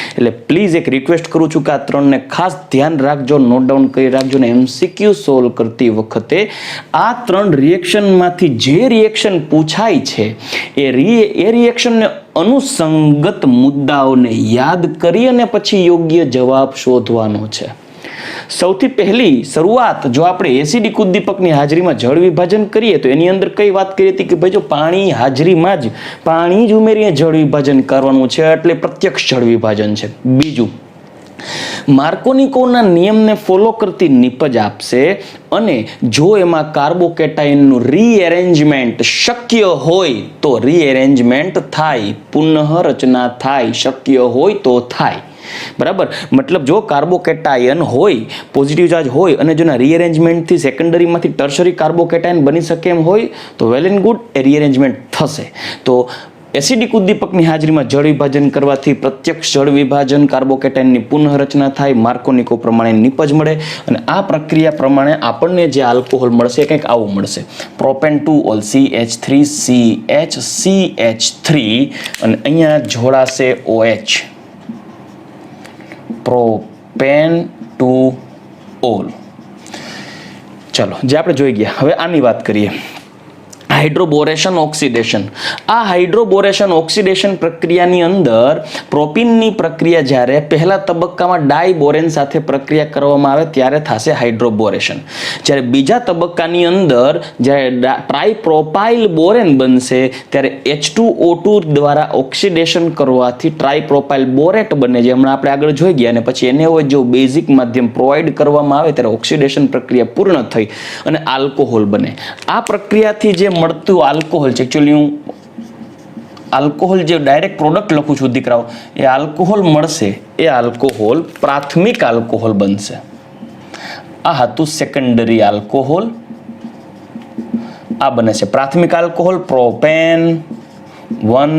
એટલે પ્લીઝ એક રિક્વેસ્ટ કરું છું કે આ 3ને ખાસ ધ્યાન રાખજો, નોટ ડાઉન કરી રાખજો ને MCQ સોલ્વ કરતી વખતે આ 3 રિએક્શનમાંથી જે રિએક્શન પૂછાય છે એ રિએક્શનને અનુસંગત મુદ્દાઓને યાદ કરી અને પછી યોગ્ય જવાબ શોધવાનો છે. સૌથી પહેલી શરૂઆત જો આપણે એસિડિક ઉદ્દીપકની હાજરીમાં જળ વિભાજન કરીએ તો એની અંદર કઈ વાત કરી હતી કે ભાઈ જો પાણી હાજરીમાં જ પાણી જ ઉમેરીને જળ વિભાજન કરવાનું છે એટલે પ્રત્યક્ષ જળ વિભાજન છે. બીજું, માર્કોનિકોના નિયમને ફોલો કરતી નિપજ આપશે અને જો એમાં કાર્બોકેટાઇનનું રીએરેન્જમેન્ટ શક્ય હોય તો રીએરેન્જમેન્ટ થાય, પુનઃરચના થાય, શક્ય હોય તો થાય. બરાબર, મતલબ જો કાર્બોકેટાયન હોય, પોઝિટિવ ચાર્જ હોય અને જો રીઅરેન્જમેન્ટથી સેકન્ડરીમાંથી ટર્શરી કાર્બોકેટાયન બની શકે એમ હોય તો વેલ એન્ડ ગુડ, એ રીઅરેન્જમેન્ટ થશે. તો એસિડિક ઉદ્દીપકની હાજરીમાં જળ વિભાજન કરવાથી પ્રત્યક્ષ જળ વિભાજન, કાર્બોકેટાયનની પુનઃરચના થાય, માર્કોનિકો પ્રમાણે નિપજ મળે અને આ પ્રક્રિયા પ્રમાણે આપણને જે આલ્કોહોલ મળશે કંઈક આવું મળશે. પ્રોપેન 2 ઓલ CH3CH3 અને અહીંયા જોડાશે OH. Propane 2 all. ચલો, જે આપણે જોઈ ગયા. હવે આની વાત કરીએ. હાઇડ્રોબોરેશન ઓક્સિડેશન. આ હાઇડ્રોબોરેશન ઓક્સિડેશન પ્રક્રિયાની અંદર પ્રોપીનની પ્રક્રિયા જ્યારે પહેલા તબક્કામાં ડાયબોરેન સાથે પ્રક્રિયા કરવામાં આવે ત્યારે થશે હાઇડ્રોબોરેશન. જ્યારે બીજા તબક્કાની અંદર જ્યારે ટ્રાઇપ્રોપાઇલ બોરેન બનશે ત્યારે H2O2 દ્વારા ઓક્સિડેશન કરવાથી ટ્રાઇપ્રોપાઇલ બોરેટ બને, જે હમણાં આપણે આગળ જોઈ ગયા. અને પછી એને જો બેઝિક માધ્યમ પ્રોવાઈડ કરવામાં આવે ત્યારે ઓક્સિડેશન પ્રક્રિયા પૂર્ણ થઈ અને આલ્કોહોલ બને. આ પ્રક્રિયાથી જે મળતું આલ્કોહોલ છે, એકચ્યુઅલી હું આલ્કોહોલ જે ડાયરેક્ટ પ્રોડક્ટ લખું છું દીકરાઓ, એ આલ્કોહોલ મળશે એ આલ્કોહોલ પ્રાથમિક આલ્કોહોલ બનશે. આ હતું સેકન્ડરી આલ્કોહોલ. આ બને છે પ્રાથમિક આલ્કોહોલ પ્રોપેન 1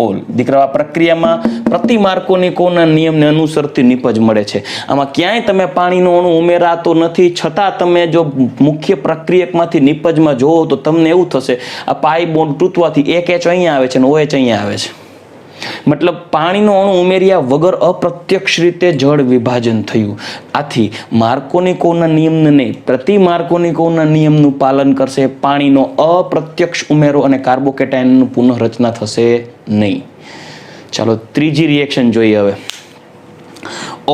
ઓલ. દીકરાઓ, આ પ્રક્રિયામાં પ્રતિ માર્કોનિકોના નિયમને અનુસરતી નિપજ મળે છે. આમાં ક્યાંય તમે પાણીનો અણુ ઉમેરાતો નથી, છતાં તમે જો મુખ્ય પ્રક્રિયકમાંથી નિપજમાં જોવો તો તમને એવું થશે આ પાઈ બોન્ડ તૂટવાથી એક H અહીંયા આવે છે અને OH અહીંયા આવે છે. મતલબ પાણીનો અણુ ઉમેર્યા વગર અપ્રત્યક્ષ રીતે જળ વિભાજન થયું. આથી માર્કોનિકોના નિયમને નહીં, પ્રતિ માર્કોનિકોના નિયમનું પાલન કરશે. પાણીનો અપ્રત્યક્ષ ઉમેરો અને કાર્બોકેટાયનનું પુનઃરચના થશે નહીં. ચાલો ત્રીજી રિએક્શન જોઈએ હવે.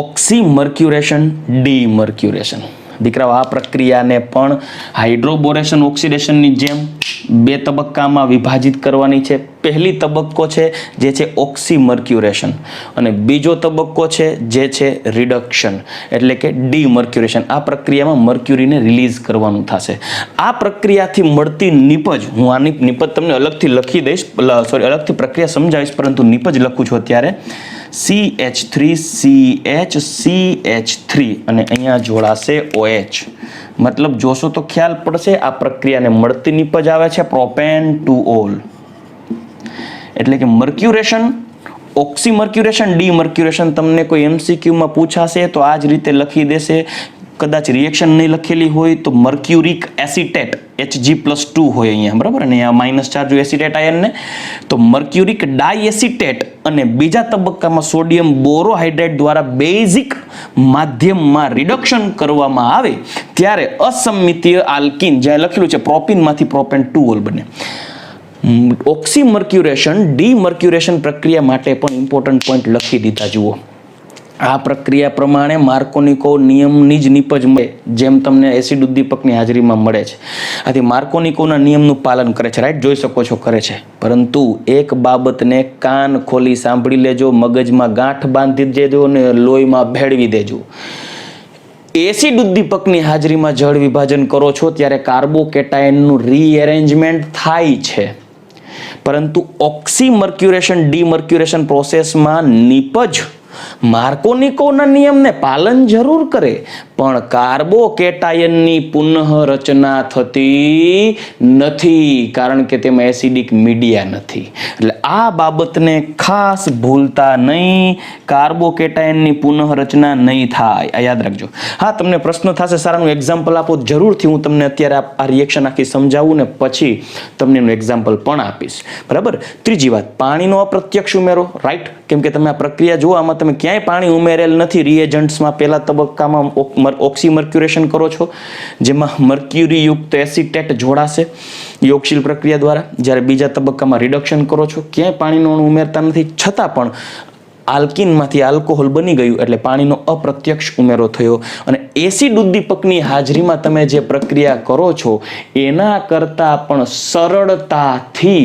ઓક્સીમર્ક્યુરેશન ડીમર્ક્યુરેશન. દીકરાઓ, આ પ્રક્રિયાને પણ હાઇડ્રોબોરેશન ઓક્સિડેશનની જેમ 2 તબક્કામાં વિભાજિત કરવાની છે. પહેલી તબક્કો છે જે છે ઓક્સીમર્ક્યુરેશન અને બીજો તબક્કો છે જે છે રિડક્શન એટલે કે ડીમર્ક્યુરેશન. આ પ્રક્રિયામાં મર્ક્યુરીને રિલીઝ કરવાનું થશે. આ પ્રક્રિયાથી મળતી નિપજ, હું આની નિપજ તમને અલગથી લખી દઈશ, અલગથી પ્રક્રિયા સમજાવીશ, પરંતુ નિપજ લખું છું અત્યારે. CH3CH અને અહીંયા જોડાશે OH. મતલબ જોશો તો ખ્યાલ પડશે આ પ્રક્રિયાને મળતી નીપજ આવે છે પ્રોપેન ટુ ઓલ. એટલે કે મર્ક્યુરેશન, ઓક્સીમર્ક્યુરેશન, ડીમર્ક્યુરેશન તમને કોઈ MCQમાં પૂછાશે તો આ જ રીતે લખી દેશે. કદાચ રિએક્શન નહીં લખેલી હોય તો મર્ક્યુરિક એસિટેટ Hg+2 હોય અહીંયા, બરાબર, અને આ માઇનસ ચાર્જ એસિટેટ આયનને, તો મર્ક્યુરિક ડાયએસિટેટ અને બીજા તબક્કામાં સોડિયમ બોરોહાઇડ્રેટ દ્વારા બેઝિક માધ્યમમાં રિડક્શન કરવામાં આવે ત્યારે અસંમિતીય આલ્કીન, જ્યાં લખેલું છે પ્રોપીનમાંથી પ્રોપેન 2 બને. ઓક્સીમર્ક્યુરેશન, ડીમર્ક્યુરેશન પ્રક્રિયા માટે પણ ઇમ્પોર્ટન્ટ પોઈન્ટ લખી દીધા જુઓ. આ પ્રક્રિયા પ્રમાણે માર્કોનિકોવ નિયમની જ નીપજ મળે જેમ તમને એસિડ ઉદ્દીપકની હાજરીમાં મળે છે. આથી માર્કોનિકોવના નિયમનું પાલન કરે છે, રાઈટ, જોઈ શકો છો કરે છે. પરંતુ એક બાબતને કાન ખોલી સાંભળી લેજો, મગજમાં ગાંઠ બાંધી દેજો અને લોહીમાં ભેળવી દેજો. એસિડ ઉદ્દીપકની હાજરીમાં જળ વિભાજન કરો છો ત્યારે કાર્બોકેટાયનનું રીએરેન્જમેન્ટ થાય છે, પરંતુ ઓક્સીમર્ક્યુરેશન ડીમર્ક્યુરેશન પ્રોસેસમાં નીપજ માર્કોનિકોવના નિયમને પાલન જરૂર કરે પણ કાર્બોકેટાયનની પુનઃરચના થતી નથી, કારણ કે તેમાં એસિડિક મીડિયા નથી. એટલે આ બાબતને ખાસ ભૂલતા નહીં, કાર્બોકેટાયનની પુનઃરચના નહીં થાય, આ યાદ રાખજો. હા, તમને પ્રશ્ન થશે સારાનું એક્ઝામ્પલ આપો, જરૂરથી હું તમને અત્યારે આ રિએક્શન આખી સમજાવું ને પછી તમને એનું એક્ઝામ્પલ પણ આપીશ, બરાબર. ત્રીજી વાત, પાણીનો અપ્રત્યક્ષ ઉમેરો, રાઈટ, કેમ કે તમે આ પ્રક્રિયા જુઓ, આમાં તમે ક્યાંય પાણી ઉમેરેલ નથી. રિએજન્ટ્સમાં પહેલા તબક્કામાં ઓક્સીમર્ક્યુરેશન કરો છો જેમાં મર્ક્યુરી યુક્ત એસિટેટ જોડાશે યોગશીલ પ્રક્રિયા દ્વારા. જ્યારે બીજા તબક્કામાં રિડક્શન કરો છો ક્યાંય પાણીનો અણુ ઉમેરતા નથી, છતાં પણ આલ્કીનમાંથી આલ્કોહોલ બની ગયું એટલે પાણીનો અપ્રત્યક્ષ ઉમેરો થયો. અને એસિડ ઉદ્દીપકની હાજરીમાં તમે જે પ્રક્રિયા કરો છો એના કરતાં પણ સરળતાથી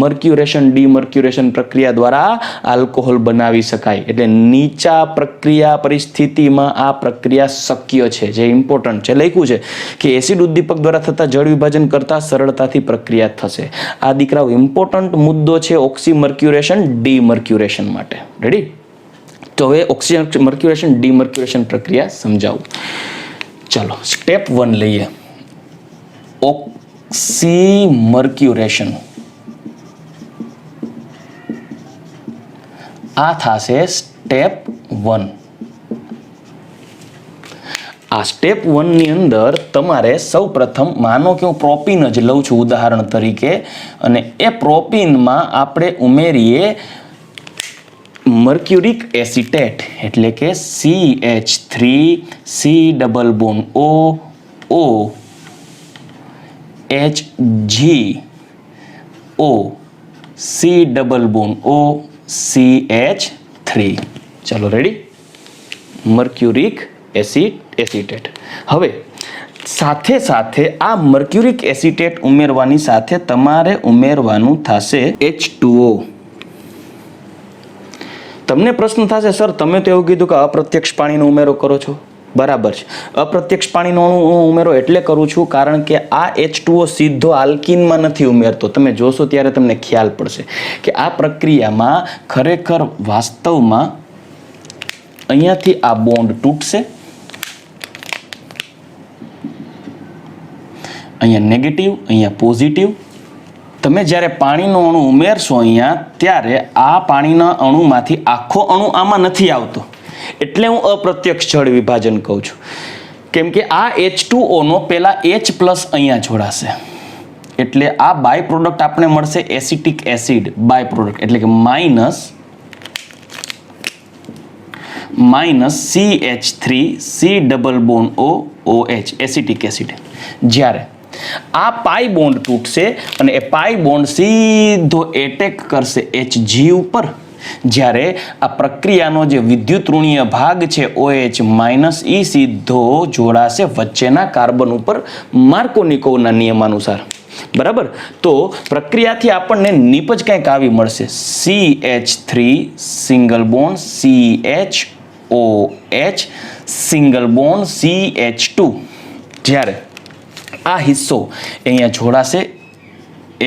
મર્ક્યુરેશન ડીમર્ક્યુરેશન પ્રક્રિયા દ્વારા આલ્કોહોલ બનાવી શકાય. એટલે નીચા પ્રક્રિયા પરિસ્થિતિમાં આ પ્રક્રિયા શક્ય છે, જે ઇમ્પોર્ટન્ટ છે, લખ્યું છે કે એસિડ ઉદ્દીપક દ્વારા થતા જળ વિભાજન કરતાં સરળતાથી પ્રક્રિયા થશે. આ દીકરાઓ ઇમ્પોર્ટન્ટ મુદ્દો છે ઓક્સીમર્ક્યુરેશન ડીમર્ક્યુરેશન માટે. રેડી? તો હવે ઓક્સીમર્ક્યુરેશન ડીમર્ક્યુરેશન પ્રક્રિયા સમજાવું. ચાલો સ્ટેપ 1 લઈએ. ઓક્સીમર્ક્યુરેશન આ થશે સ્ટેપ 1. આ સ્ટેપ 1 ની અંદર તમારે સૌપ્રથમ માનો કે હું પ્રોપીન જ લઉં છું ઉદાહરણ તરીકે, અને એ પ્રોપીનમાં આપણે ઉમેરીએ મર્ક્યુરિક એસિટેટ એટલે કે CH3COOHGOCOOCH3. ચાલો રેડી? Mercuric acetate. હવે સાથે સાથે આ મર્ક્યુરિક એસિટેટ ઉમેરવાની સાથે તમારે ઉમેરવાનું થશે H2O. તમને પ્રશ્ન થશે સર તમે તો એવું કીધું કે અપ્રત્યક્ષ પાણીનો ઉમેરો કરો છો, બરાબર છે. અપ્રત્યક્ષ પાણીનો ઉમેરો એટલે કરું છું કારણ કે આ H2O સીધો આલ્કીનમાં નથી ઉમેરતો. તમે જોશો ત્યારે તમને ખ્યાલ પડશે કે આ પ્રક્રિયામાં ખરેખર વાસ્તવમાં અહીંયાથી આ બોન્ડ તૂટશે, અહીંયા નેગેટિવ, અહીંયા પોઝિટિવ. તમે જ્યારે પાણીનો અણુ ઉમેરશો અહીંયા ત્યારે આ પાણીના અણુમાંથી આખો અણુ આમાં નથી આવતો, એટલે હું અપ્રત્યક્ષ જળ વિભાજન કહું છું. કેમ કે આ H2O નો પહેલા H+ અહીંયા જોડાશે, એટલે આ બાય પ્રોડક્ટ આપણે મળશે એસિટિક એસિડ બાય પ્રોડક્ટ, એટલે કે માઇનસ CH3C≡OH એસિટિક એસિડ. જ્યારે આ પાઈ બોન્ડ તૂટશે અને એ પાઈ બોન્ડ સીધો એટેક કરશે Hg ઉપર, જ્યારે આ પ્રક્રિયાનો જે વિદ્યુત ઋણીય ભાગ છે OH- એ સીધો જોડાશે વચ્ચેના કાર્બન ઉપર માર્કોનિકોવના નિયમાનુસાર, બરાબર. તો પ્રક્રિયાથી આપણને નીપજ કંઈક આવી મળશે CH3 સિંગલ બોન્ડ CH2. જ્યારે આ હિસ્સો અહીંયા જોડાશે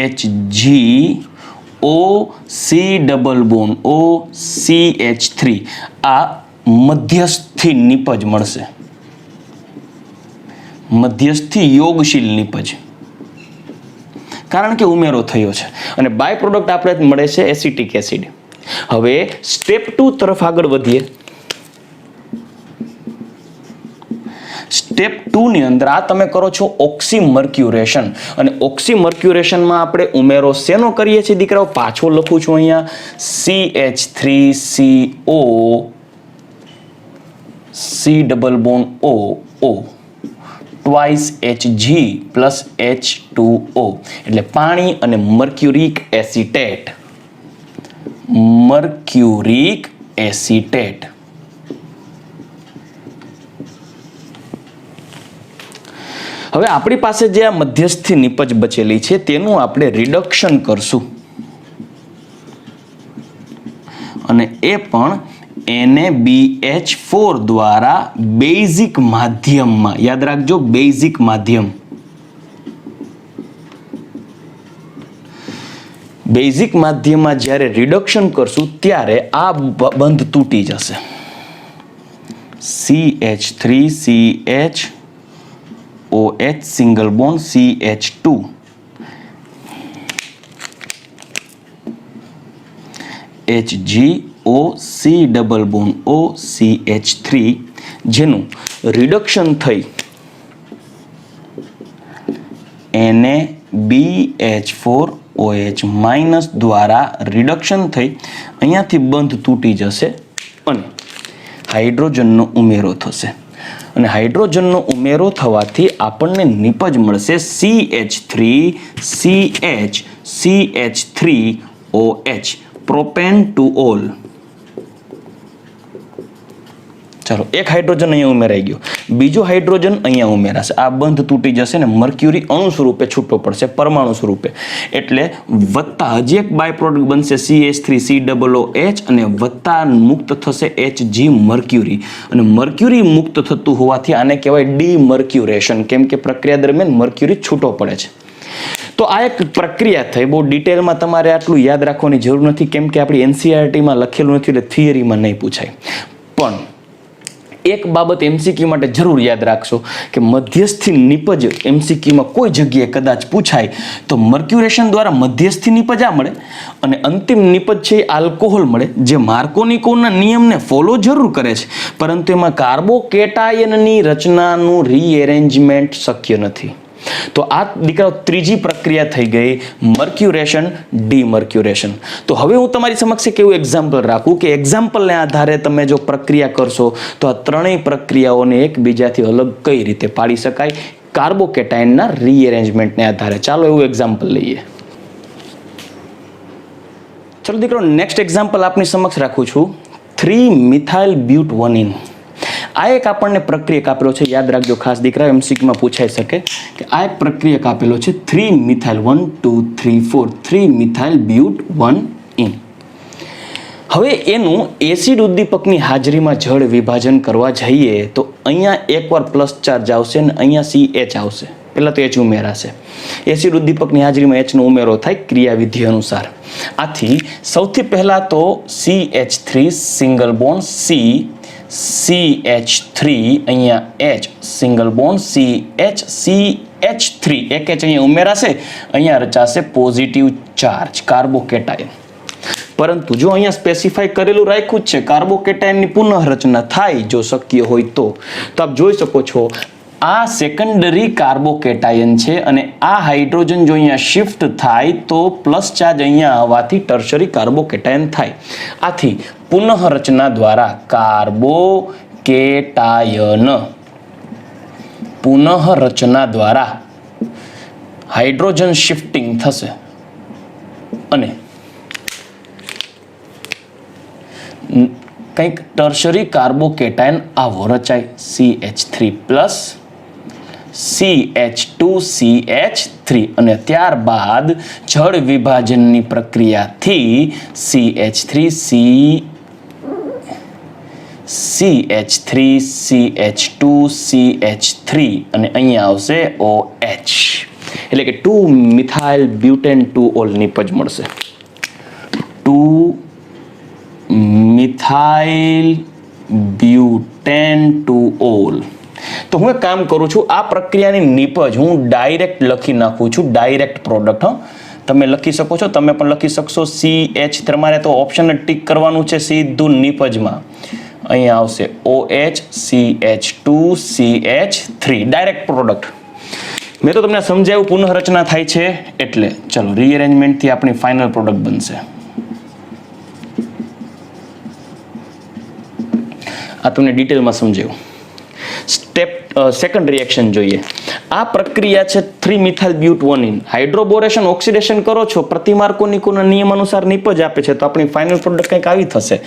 HgOH OCH3 આ મધ્યસ્થી નિપજ મળશે, મધ્યસ્થી યોગશીલ નિપજ, કારણ કે ઉમેરો થયો છે. અને બાય પ્રોડક્ટ આપણે મળે છે એસિટિક એસિડ. હવે સ્ટેપ 2 તરફ આગળ વધીએ. સ્ટેપ 2 ની અંદર આ તમે કરો છો ઓક્સીમર્ક્યુરેશન, અને ઓક્સીમર્ક્યુરેશનમાં આપણે ઉમેરો શેનો કરીએ છીએ દીકરાઓ? પાછો લખું છું અહીંયા, CH3CO C double bond O twice Hg plus H2O, એટલે પાણી અને મર્ક્યુરિક એસિટેટ. Mercuric acetate. હવે આપણી પાસે જે આ મધ્યસ્થી નિપજ બચેલી છે તેનું આપણે રિડક્શન કરશું, અને એ પણ NaBH4 દ્વારા બેઝિક માધ્યમમાં. યાદ રાખજો, બેઝિક માધ્યમ. બેઝિક માધ્યમમાં જ્યારે રિડક્શન કરશું ત્યારે આ બંધ તૂટી જશે. CH3CHOH single bond CH2 HgO C double bond O CH3, જેનું રિડક્શન થઈ NaBH4OH માઇનસ દ્વારા રિડક્શન થઈ અહીંયાથી બંધ તૂટી જશે અને હાઇડ્રોજનનો ઉમેરો થશે. અને હાઇડ્રોજનનો ઉમેરો થવાથી આપણને નિપજ મળશે CH3CH3OH, પ્રોપેન ટુ ઓલ. ચાલો, એક હાઇડ્રોજન અહીંયા ઉમેરાઈ ગયો, બીજો હાઇડ્રોજન અહીંયા ઉમેરાશે. આ બંધ તૂટી જશે ને મર્ક્યુરી અણુ સ્વરૂપે છૂટો પડશે, પરમાણુ સ્વરૂપે. એટલે વત્તા હજી એક બાય પ્રોડક્ટ બનશે CH3COOH, અને વત્તા મુક્ત થશે Hg મર્ક્યુરી. અને મર્ક્યુરી મુક્ત થતું હોવાથી આને કહેવાય ડીમર્ક્યુરેશન, કેમ કે પ્રક્રિયા દરમિયાન મર્ક્યુરી છૂટો પડે છે. તો આ એક પ્રક્રિયા થઈ. બહુ ડિટેલમાં તમારે આટલું યાદ રાખવાની જરૂર નથી, કેમ કે આપણી NCERTમાં લખેલું નથી, એટલે થિયરીમાં નહીં પૂછાય. પણ એક બાબત MCQ માટે જરૂર યાદ રાખશો કે મધ્યસ્થી નિપજ MCQમાં કોઈ જગ્યાએ કદાચ પૂછાય તો મર્ક્યુરેશન દ્વારા મધ્યસ્થી નિપજ આ મળે, અને અંતિમ નિપજ છે એ આલ્કોહોલ મળે, જે માર્કોનિકોના નિયમને ફોલો જરૂર કરે છે, પરંતુ એમાં કાર્બોકેટાયનની રચનાનું રીએરેન્જમેન્ટ શક્ય નથી. તો આ દીકરાઓ ત્રીજી પ્રક્રિયા થઈ ગઈ, મર્ક્યુરેશન, ડીમર્ક્યુરેશન. તો હવે હું તમારી સમક્ષ એક એવું એક્ઝામ્પલ રાખું કે એક્ઝામ્પલને આધારે તમે જો પ્રક્રિયા કરશો તો આ ત્રણેય પ્રક્રિયાઓને એકબીજાથી અલગ કઈ રીતે પાડી શકાય કાર્બોકેટાયનના રીએરેન્જમેન્ટને આધારે. ચાલો એવું એક્ઝામ્પલ લઈએ. ચલો દીકરો, નેક્સ્ટ એક્ઝામ્પલ આપની સમક્ષ રાખું છું, 3-મિથાઇલ-બ્યુટવનિન. આ એક આપણને પ્રક્રિયક આપેલો છે, યાદ રાખજો ખાસ દીકરા, MCQમાં પૂછાઈ શકે કે આ એક પ્રક્રિયક આપેલો છે 3-મિથાઇલ 1 2 3 4 3-મિથાઇલ-બ્યુટવનિન. હવે એનું એસિડ ઉદ્દીપકની હાજરીમાં જળ વિભાજન કરવા જઈએ તો અહીંયા એકવાર પ્લસ ચાર્જ આવશે અને અહીંયા CH આવશે. પહેલા તો H ઉમેરાશે. એસિડ ઉદ્દીપકની હાજરીમાં H નો ઉમેરો થાય ક્રિયાવિધિ અનુસાર. આથી સૌથી પહેલા તો CH3 સિંગલ બોન્ડ CH3 અહીંયા H સિંગલ બોન્ડ CH3 એક H અહીંયા ઉમેરાશે, અહીંયા રચાશે પોઝિટિવ ચાર્જ કાર્બોકેટાયન. પરંતુ જો અહીંયા સ્પેસિફાઈ કરેલું રાખ્યું જ છે કાર્બોકેટાયનની પુનઃરચના થાય જો શક્ય હોય તો આપ જોઈ શકો છો આ સેકન્ડરી કાર્બોકેટાયન છે, અને આ હાઇડ્રોજન જો અહીંયા શિફ્ટ થાય તો પ્લસ ચાર્જ અહીંયા આવવાથી ટર્શરી કાર્બોકેટાયન થાય. આથી પુનઃરચના દ્વારા પુનઃરચના દ્વારા હાઇડ્રોજન શિફ્ટિંગ થશે અને કંઈક ટર્શરી કાર્બોકેટાયન આવો રચાય CH3 પ્લસ CH2CH3, અને ત્યારબાદ જળ વિભાજનની પ્રક્રિયાથી CH3CH2CH3 અને અહીંયા આવશે OH, એટલે કે 2-મિથાઇલ-બ્યુટેન 2 ઓલ નિપજ મળશે. મિથાઇલ બ્યુટેન-2-ઓલ. તો હું એક કામ કરું છું, આ પ્રક્રિયાની નીપજ હું ડાયરેક્ટ લખી નાખું છું, ડાયરેક્ટ પ્રોડક્ટ. તમે લખી શકો છો, તમે પણ લખી શકશો. CH, તમારે તો ઓપ્શન ટીક કરવાનું છે સીધું નીપજમાં. અહીંયા આવશે OH CH2 CH3, direct product. મેં તો તમને સમજાવ્યું પુનઃરચના થાય છે એટલે. ચલો, રીઅરેન્જમેન્ટથી આપણી ફાઇનલ પ્રોડક્ટ બનશે. આ તમને ડિટેલમાં સમજાવ્યું. સેકન્ડ રિએક્શન જોઈએ. આ પ્રક્રિયા છે 3-મિથાઇલ-બ્યુટ-1-ઇન. હાઇડ્રોબોરેશન ઓક્સિડેશન કરો છો, પ્રતિમાર્કોનિકોના નિયમ અનુસાર નીપજ આપે છે, તો આપણી ફાઇનલ પ્રોડક્ટ કંઈક આવી થશે.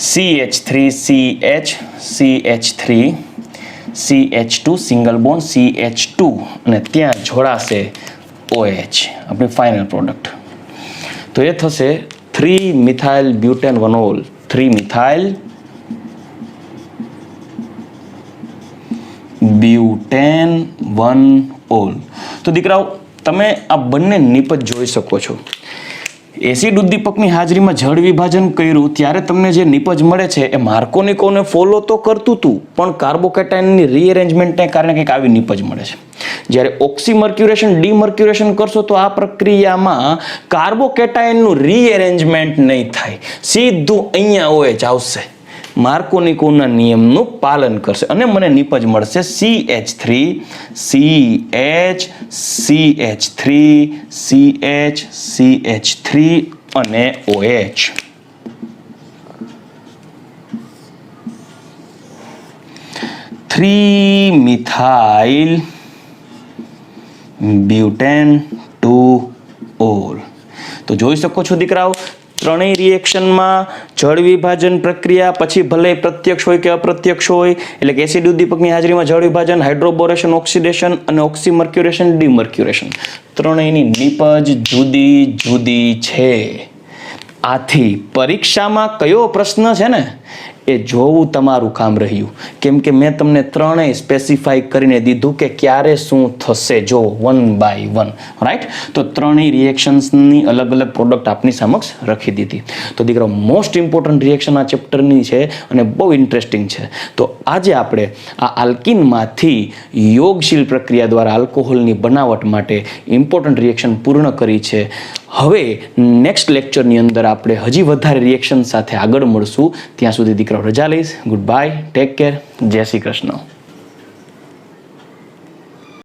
CH3CH CH3 CH2 single bond CH2 અને ત્યાં જોડાશે OH, આપણી ફાઇનલ પ્રોડક્ટ. તો એ થશે 3-મિથાઇલ-બ્યુટેન-1-ઓલ, 3-મિથાઇલ-બ્યુટેન-1-ઓલ. તો દીકરાઓ, તમે આ બંને નીપજ જોઈ શકો છો. એસિડ ઉદ્દીપકની હાજરીમાં જળ વિભાજન કર્યું ત્યારે તમને જે નીપજ મળે છે એ માર્કોનિકોને ફોલો તો કરતું હતું, પણ કાર્બોકેટાયનની રીઅરેન્જમેન્ટને કારણે કંઈક આવી નીપજ મળે છે. જ્યારે ઓક્સીમર્ક્યુરેશન ડીમર્ક્યુરેશન કરશો તો આ પ્રક્રિયામાં કાર્બોકેટાયનનું રીઅરેન્જમેન્ટ નહીં થાય, સીધું અહીંયા OH આવશે, માર્કોનિકોના નિયમનું પાલન કરશે અને મને નીપજ મળશે CH3 CH CH3 CH CH3 અને OH. $3-મિથાઇલ-બ્યુટેન-2-ઓલ. તો જોઈ શકો છો દીકરાઓ, ત્રણેય રિએક્શનમાં જળ વિભાજન પ્રક્રિયા, પછી ભલે પ્રત્યક્ષ હોય કે અપ્રત્યક્ષ હોય, એટલે કે એસિડ ઉદ્દીપકની હાજરીમાં જળ વિભાજન, હાઇડ્રોબોરેશન ઓક્સિડેશન અને ઓક્સીમર્ક્યુરેશન ડીમર્ક્યુરેશન, ત્રણેયની નીપજ જુદી જુદી છે. આથી પરીક્ષામાં કયો પ્રશ્ન છે ને એ જોવું તમારું કામ રહ્યું, કેમ કે મેં તમને ત્રણેય સ્પેસિફાઈ કરીને દીધું કે ક્યારે શું થશે. જો 1 by 1, રાઈટ. તો ત્રણેય રિએક્શન્સની અલગ અલગ પ્રોડક્ટ આપની સમક્ષ રાખી દીધી. તો દીકરો, મોસ્ટ ઇમ્પોર્ટન્ટ રિએક્શન આ ચેપ્ટરની છે અને બહુ ઇન્ટરેસ્ટિંગ છે. તો આજે આપણે આ આલ્કિનમાંથી યોગશીલ પ્રક્રિયા દ્વારા આલ્કોહોલની બનાવટ માટે ઇમ્પોર્ટન્ટ રિએક્શન પૂર્ણ કરી છે. હવે નેક્સ્ટ લેક્ચરની અંદર આપણે હજી વધારે રિએક્શન સાથે આગળ મળશું. ત્યાં સુધી દીકરાઓ રજા લઈશ. ગુડ બાય, ટેક કેર, જય શ્રી કૃષ્ણ.